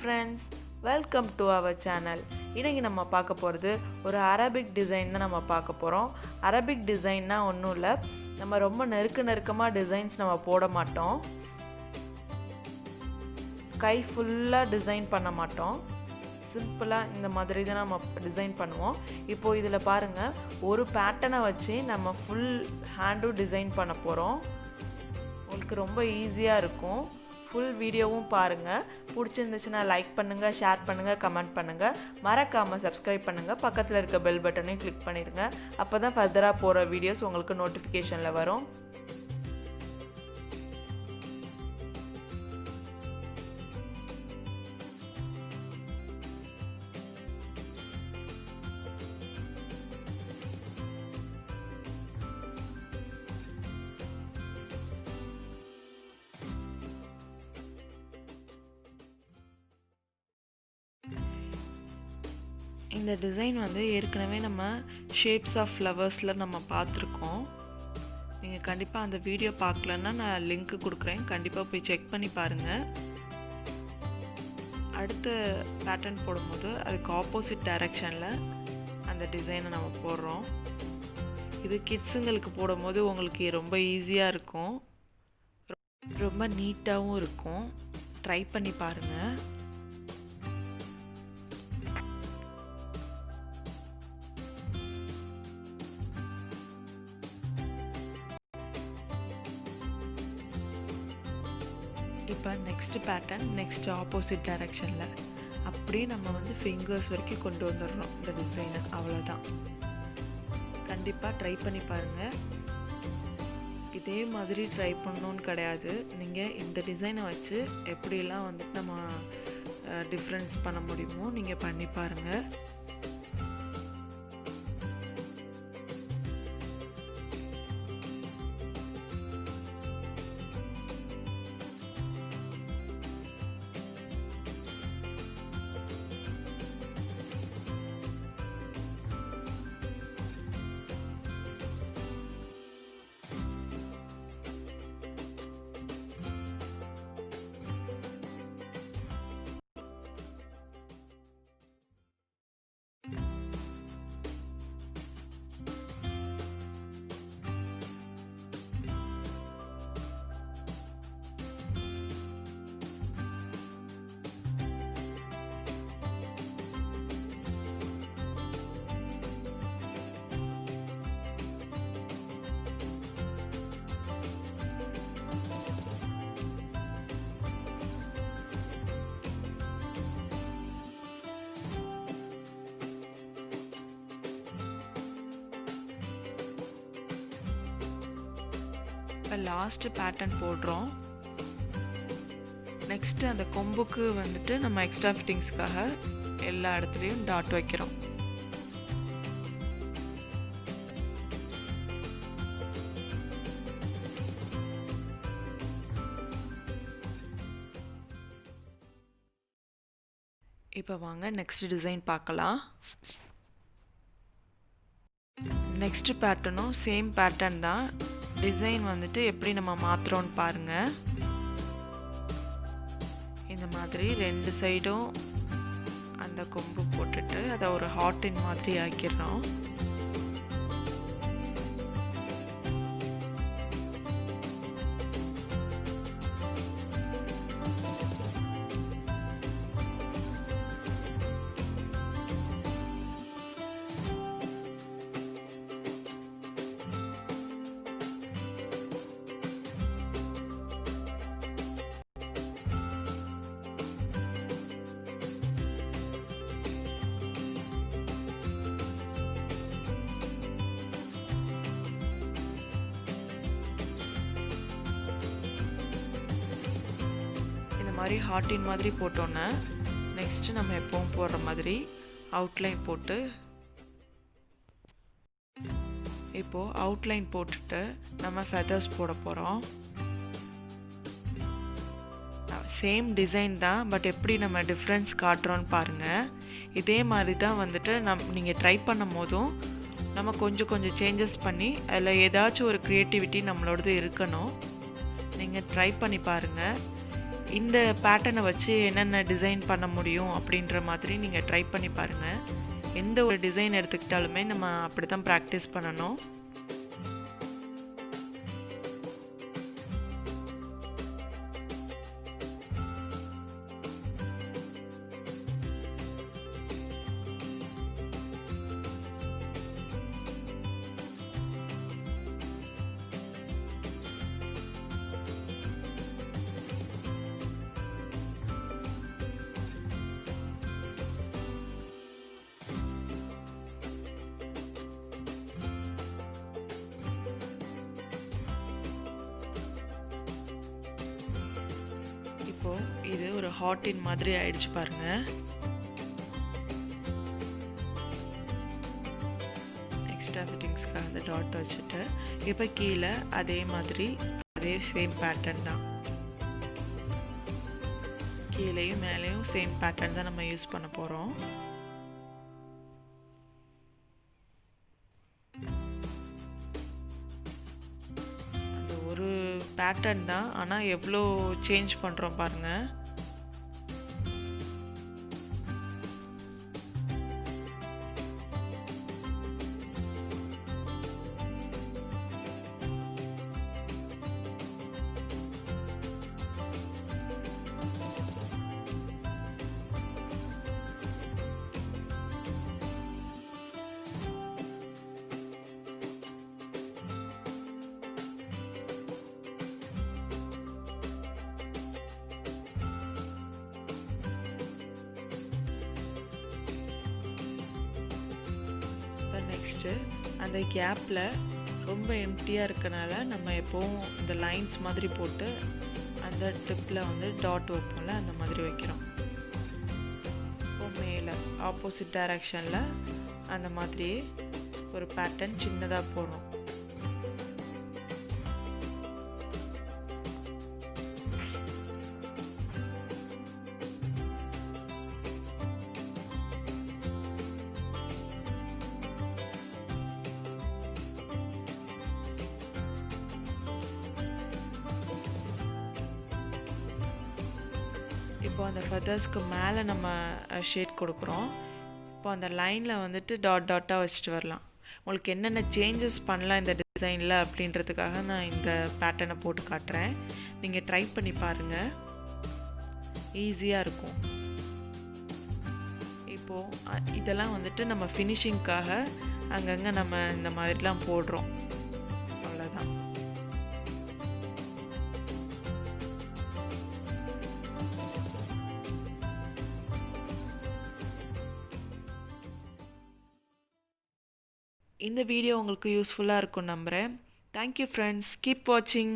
friends, welcome to our channel. இன்னைக்கு நம்ம பார்க்க போறது ஒரு அரபிக் டிசைன் தான் நம்ம பார்க்க போறோம். அரபிக் டிசைன்னா ஒண்ணும் இல்ல, நம்ம ரொம்ப நெருக்கமா டிசைன்ஸ் நம்ம போட மாட்டோம். கை ஃபுல்லா டிசைன் பண்ண மாட்டோம். சிம்பிளா இந்த மாதிரி தான் நம்ம டிசைன் பண்ணுவோம். இப்போ இதுல பாருங்க, ஒரு பேட்டர்னை வச்சு நம்ம ஃபுல் ஹேண்டும் டிசைன் பண்ண போறோம். உங்களுக்கு ரொம்ப ஈஸியா இருக்கும். ஃபுல் வீடியோவும் பாருங்கள். பிடிச்சிருந்துச்சுன்னா லைக் பண்ணுங்கள், ஷேர் பண்ணுங்கள், கமெண்ட் பண்ணுங்கள். மறக்காமல் சப்ஸ்கிரைப் பண்ணுங்கள். பக்கத்தில் இருக்க பெல் பட்டனையும் கிளிக் பண்ணிடுங்க. அப்போ தான் ஃபர்தராக போகிற வீடியோஸ் உங்களுக்கு நோட்டிஃபிகேஷனில் வரும். இந்த டிசைன் வந்து ஏற்கனவே நம்ம ஷேப்ஸ் ஆஃப் ஃப்ளவர்ஸில் நம்ம பார்த்துருக்கோம். நீங்கள் கண்டிப்பாக அந்த வீடியோ பார்க்கலன்னா நான் லிங்க் கொடுக்குறேன், கண்டிப்பாக போய் செக் பண்ணி பாருங்கள். அடுத்த பேட்டர்ன் போடும்போது அதுக்கு ஆப்போசிட் டைரக்ஷனில் அந்த டிசைனை நம்ம போடுறோம். இது கிட்ஸுங்களுக்கு போடும்போது உங்களுக்கு ரொம்ப ஈஸியாக இருக்கும், ரொம்ப நீட்டாகவும் இருக்கும். ட்ரை பண்ணி பாருங்கள். இப்போ நெக்ஸ்ட் பேட்டர்ன் நெக்ஸ்ட் ஆப்போசிட் டைரக்ஷனில் அப்படியே நம்ம வந்து ஃபிங்கர்ஸ் வரைக்கும் கொண்டு வந்துடுறோம் இந்த டிசைனை. அவ்வளோதான். கண்டிப்பாக ட்ரை பண்ணி பாருங்கள். இதே மாதிரி ட்ரை பண்ணணுன்னு கிடையாது, நீங்கள் இந்த டிசைனை வச்சு எப்படிலாம் வந்துட்டு நம்ம டிஃப்ரென்ஸ் பண்ண முடியுமோ நீங்கள் பண்ணி பாருங்கள். இப்போ லாஸ்ட்டு பேட்டர்ன் போடுறோம். நெக்ஸ்ட்டு அந்த கொம்புக்கு வந்துட்டு நம்ம எக்ஸ்ட்ரா ஃபிட்டிங்ஸ்க்காக எல்லா இடத்துலையும் டாட் வைக்கிறோம். இப்போ வாங்க நெக்ஸ்ட் டிசைன் பார்க்கலாம். நெக்ஸ்ட் பேட்டர்னும் சேம் பேட்டர்ன் தான். டிசைன் வந்துட்டு எப்படி நம்ம மாற்றுறோன்னு பாருங்கள். இந்த மாதிரி ரெண்டு சைடும் அந்த கொம்பு போட்டுட்டு அதை ஒரு ஹார்ட்டின் மாதிரி ஆக்கிடுறோம். மாதிரி ஹார்ட்டின் மாதிரி போட்டோன்னே நெக்ஸ்ட்டு நம்ம எப்பவும் போடுற மாதிரி அவுட்லைன் போட்டு, இப்போது அவுட்லைன் போட்டுட்டு நம்ம ஃபெதர்ஸ் போட போகிறோம். சேம் டிசைன் தான், பட் எப்படி நம்ம டிஃப்ரென்ஸ் காட்டுறோன்னு பாருங்கள். இதே மாதிரி தான் வந்துட்டு நீங்கள் ட்ரை பண்ணும் போதும் நம்ம கொஞ்சம் சேஞ்சஸ் பண்ணி அதில் ஏதாச்சும் ஒரு க்ரியேட்டிவிட்டி நம்மளோடது இருக்கணும். நீங்கள் ட்ரை பண்ணி பாருங்கள். இந்த பேட்டர்னை வச்சு என்னென்ன டிசைன் பண்ண முடியும் அப்படின்ற மாதிரி நீங்கள் ட்ரை பண்ணி பாருங்கள். எந்த ஒரு டிசைன் எடுத்துக்கிட்டாலுமே நம்ம அப்படி தான் ப்ராக்டிஸ் பண்ணணும். இது ஒரு ஹாட்டின் மாதிரி ஆயிடுச்சு பாருங்க. எக்ஸ்ட்ரா ஃபிட்டிங்ஸ்க்காக அந்த டாட் வச்சுட்டு இப்போ கீழே அதே மாதிரி அதே சேம் பேட்டர்ன் தான். கீழேயும் மேலேயும் சேம் பேட்டர்ன் தான் நம்ம யூஸ் பண்ண போகிறோம். ஒரு பேட்டர்ன் தான், ஆனால் எவ்வளோ சேஞ்ச் பண்ணுறோம் பாருங்கள். நெக்ஸ்ட்டு அந்த கேப்பில் ரொம்ப எம்டியாக இருக்கனால நம்ம எப்போவும் இந்த லைன்ஸ் மாதிரி போட்டு அந்த டிப்பில் வந்து டாட் வைப்போம்ல, அந்த மாதிரி வைக்கிறோம். இப்போ மேலே ஆப்போசிட் டைரக்ஷனில் அந்த மாதிரி ஒரு பேட்டர்ன் சின்னதாக போடுறோம். இப்போ அந்த ஃபெதர்ஸ்க்கு மேலே நம்ம ஷேட் கொடுக்குறோம். இப்போ அந்த லைனில் வந்துட்டு டாட் டாட்டாக வச்சுட்டு வரலாம். உங்களுக்கு என்னென்ன சேஞ்சஸ் பண்ணலாம் இந்த டிசைனில் அப்படின்றதுக்காக நான் இந்த பேட்டர்னை போட்டு காட்டுறேன். நீங்கள் ட்ரை பண்ணி பாருங்கள், ஈஸியாக இருக்கும். இப்போது இதெல்லாம் வந்துட்டு நம்ம ஃபினிஷிங்க்காக அங்கங்கே நம்ம இந்த மாதிரிலாம் போடுறோம், அவ்வளோதான். இந்த வீடியோ உங்களுக்கு யூஸ்ஃபுல்லாக இருக்கும் நம்புகிறேன். தேங்க்யூ ஃப்ரெண்ட்ஸ், கீப் வாட்சிங்.